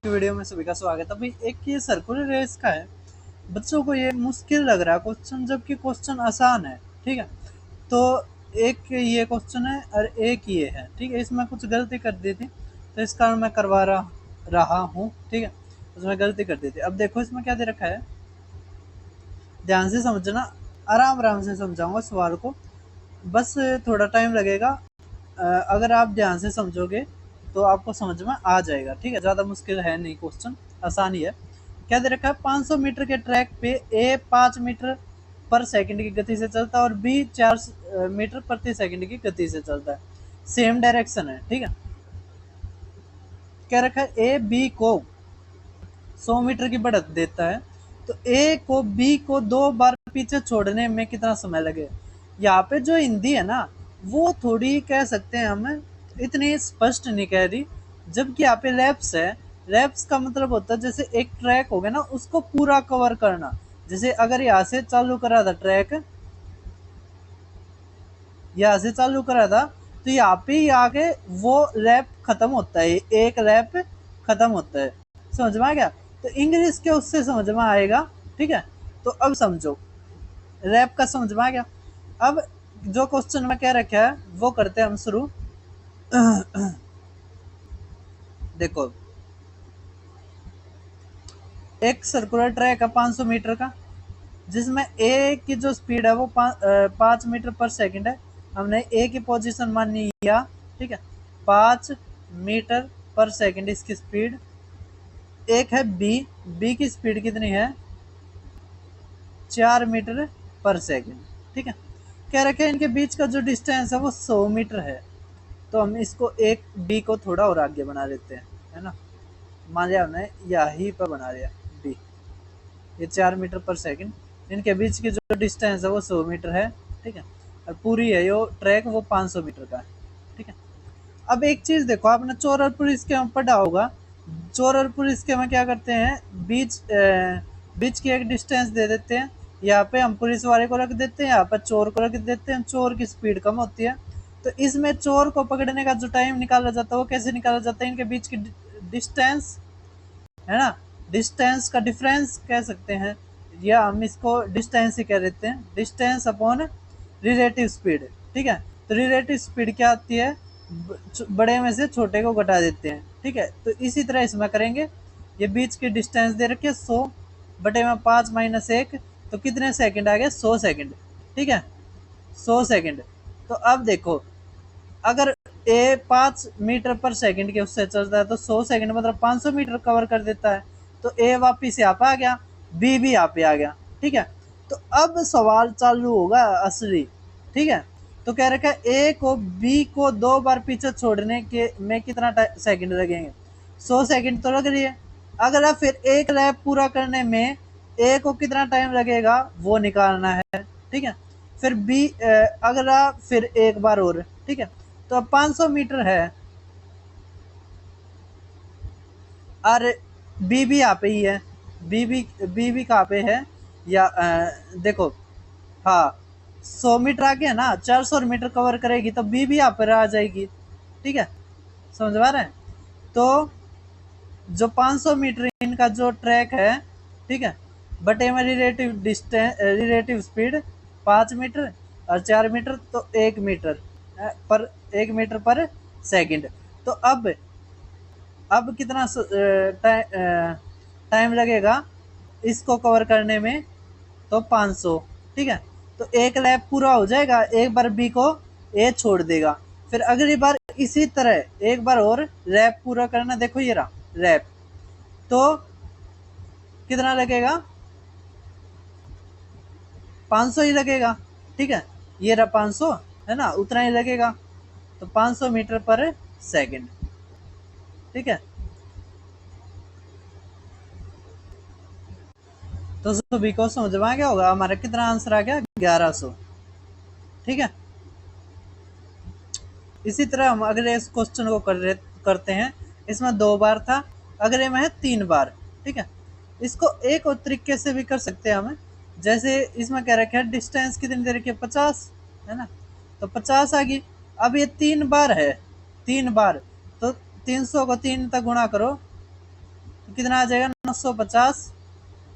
Video में सभी का स्वागत है। अभी एक ये सर्कुलर रेस का है। बच्चों को ये मुश्किल लग रहा है क्वेश्चन, जबकि क्वेश्चन आसान है। ठीक है, तो एक ये क्वेश्चन है और एक ये है। ठीक है, इसमें कुछ गलती कर दी थी तो इस कारण मैं करवा रहा हूँ। ठीक है, उसमें गलती कर दी थी। अब देखो इसमें क्या दे रखा है, ध्यान से समझना। आराम आराम से समझाऊंगा सवाल को, बस थोड़ा टाइम लगेगा। अगर आप ध्यान से समझोगे तो आपको समझ में आ जाएगा। ठीक है, ज़्यादा मुश्किल है नहीं, क्वेश्चन आसान ही है। क्या दे रखा है, 500 मीटर के ट्रैक पे ए 5 मीटर पर सेकंड की गति से चलता है और बी 4 मीटर प्रति सेकंड की गति से चलता है। सेम डायरेक्शन है। ठीक है, क्या रखा है, ए बी को 100 मीटर की बढ़त देता है, तो ए को बी को 2 बार पीछे छोड़ने में कितना समय लगे। यहाँ पे जो हिंदी है ना, वो थोड़ी कह सकते हैं हम, इतनी स्पष्ट नहीं कह रही। जबकि यहाँ पे लैप्स है। लैप्स का मतलब होता है जैसे एक ट्रैक हो गया ना, उसको पूरा कवर करना। जैसे अगर यहाँ से चालू करा था ट्रैक, यहाँ से चालू करा था, तो यहाँ पे आके वो लैप खत्म होता है, एक लैप खत्म होता है। समझ में आ गया? तो इंग्लिश के उससे समझ में आएगा। ठीक है, तो अब समझो, रैप का समझ में आ गया। अब जो क्वेश्चन में कह रखा है वो करते हैं हम शुरू। देखो, एक सर्कुलर ट्रैक है 500 मीटर का, जिसमें ए की जो स्पीड है वो 5 मीटर पर सेकंड है। हमने ए की पोजीशन मान लिया। ठीक है, 5 मीटर पर सेकंड इसकी स्पीड। एक है बी, बी की स्पीड कितनी है, 4 मीटर पर सेकंड। ठीक है, कह रखे हैं इनके बीच का जो डिस्टेंस है वो 100 मीटर है। तो हम इसको एक बी को थोड़ा और आगे बना लेते हैं, है ना। मान लिया हमने यहीं पर बना लिया बी, ये 4 मीटर पर सेकंड। इनके बीच की जो डिस्टेंस है वो 100 मीटर है। ठीक है, और पूरी है जो ट्रैक वो 500 मीटर का है। ठीक है, अब एक चीज देखो, आपने चोर और पुलिस के में पढ़ा होगा। चोर और पुलिस के में क्या करते हैं, बीच की एक डिस्टेंस दे देते हैं। यहाँ पे हम पुलिस वाले को रख देते हैं, यहाँ पर चोर को रख देते हैं। चोर की स्पीड कम होती है, तो इसमें चोर को पकड़ने का जो टाइम निकाला जाता है वो कैसे निकाला जाता है, इनके बीच की डिस्टेंस, है ना, डिस्टेंस का डिफरेंस कह सकते हैं, या हम इसको डिस्टेंस ही कह देते हैं, डिस्टेंस अपॉन रिलेटिव स्पीड। ठीक है, तो रिलेटिव स्पीड क्या आती है, बड़े में से छोटे को घटा देते हैं। ठीक है, तो इसी तरह इसमें करेंगे। ये बीच की डिस्टेंस दे रखी है 100 बटे में 5 माइनस 1, तो कितने सेकंड आ गए, 100 सेकंड। ठीक है, 100 सेकंड। तो अब देखो, अगर ए 5 मीटर पर सेकंड के उससे चलता है तो 100 सेकंड मतलब 500 मीटर कवर कर देता है। तो ए वापिस यहाँ पे आ गया, बी भी यहाँ पे आ गया। ठीक है, तो अब सवाल चालू होगा असली। ठीक है, तो कह रखा है ए को बी को 2 बार पीछे छोड़ने के में कितना सेकंड लगेंगे। 100 सेकंड तो लग रही है। अगला फिर एक लैप पूरा करने में ए को कितना टाइम लगेगा वो निकालना है। ठीक है, फिर बी अगला फिर एक बार और। ठीक है, तो अब 500 मीटर है और बी भी यहाँ पे ही है। बी भी कहाँ पे है, या देखो, हाँ, 100 मीटर आगे है ना, 400 मीटर कवर करेगी तो बी भी यहाँ पर आ जाएगी। ठीक है, समझ पा रहे हैं? तो जो 500 मीटर इनका जो ट्रैक है, ठीक है, बटे में relative distance, relative speed 5 meter और 4 मीटर, तो 1 मीटर पर 1 मीटर पर सेकंड। तो अब कितना टाइम लगेगा इसको कवर करने में, तो 500। ठीक है, तो एक लैप पूरा हो जाएगा, एक बार बी को ए छोड़ देगा, फिर अगली बार इसी तरह एक बार और लैप पूरा करना। देखो ये रहा लैप, तो कितना लगेगा, 500 ही लगेगा। ठीक है, ये रहा 500, है ना, उतना ही लगेगा। तो 500 मीटर पर सेकंड। ठीक है, तो सभी को समझ में आ गया होगा। हमारा कितना आंसर आ गया, 1100। ठीक है, इसी तरह हम अगले इस क्वेश्चन को करते हैं। इसमें 2 बार था, अगले में है 3 बार। ठीक है, इसको एक और तरीके से भी कर सकते हैं हम। जैसे इसमें कह रखे हैं डिस्टेंस कितनी दे रखी है, 50, है ना, तो 50 आ गई। अब ये 3 बार है, 3 बार, तो 300 को 3 तक गुणा करो, कितना आ जाएगा 950,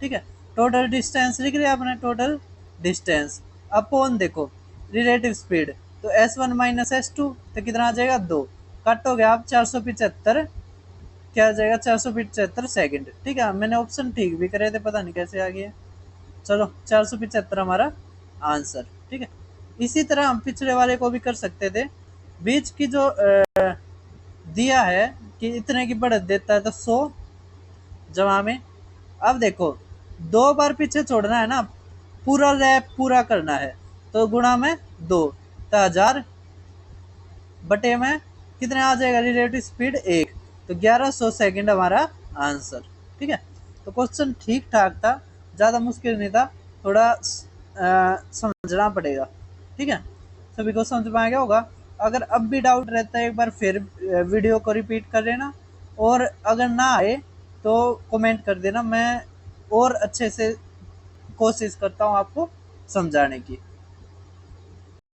ठीक है। टोटल डिस्टेंस लिख रहे अपने, टोटल डिस्टेंस अपॉन देखो रिलेटिव स्पीड, तो S1 माइनस S2 तो कितना आ जाएगा 2, काटोगे आप 475, क्या आ जाएगा 475 सेकंड, ठीक है। मैंने ऑप्शन ठीक भी करे थे, पता नहीं कैसे आ गया। चलो 475 हमारा आंसर, ठीक है। इसी तरह हम पिछले वाले को भी कर सकते थे। बीच की जो दिया है कि इतने की बढ़त देता है तो 100 जमा में, अब देखो 2 बार पीछे छोड़ना है ना, पूरा लैप पूरा करना है, तो गुणा में 2 तो 1000 बटे में कितने आ जाएगा रिलेटिव स्पीड 1, तो 1100 सेकंड हमारा आंसर, ठीक है। तो क्वेश्चन ठीक ठाक था, ज़्यादा मुश्किल नहीं था, थोड़ा समझना पड़ेगा, ठीक है। सभी को समझ में आ गया होगा। अगर अब भी डाउट रहता है एक बार फिर वीडियो को रिपीट कर लेना, और अगर ना आए तो कमेंट कर देना, मैं और अच्छे से कोशिश करता हूँ आपको समझाने की।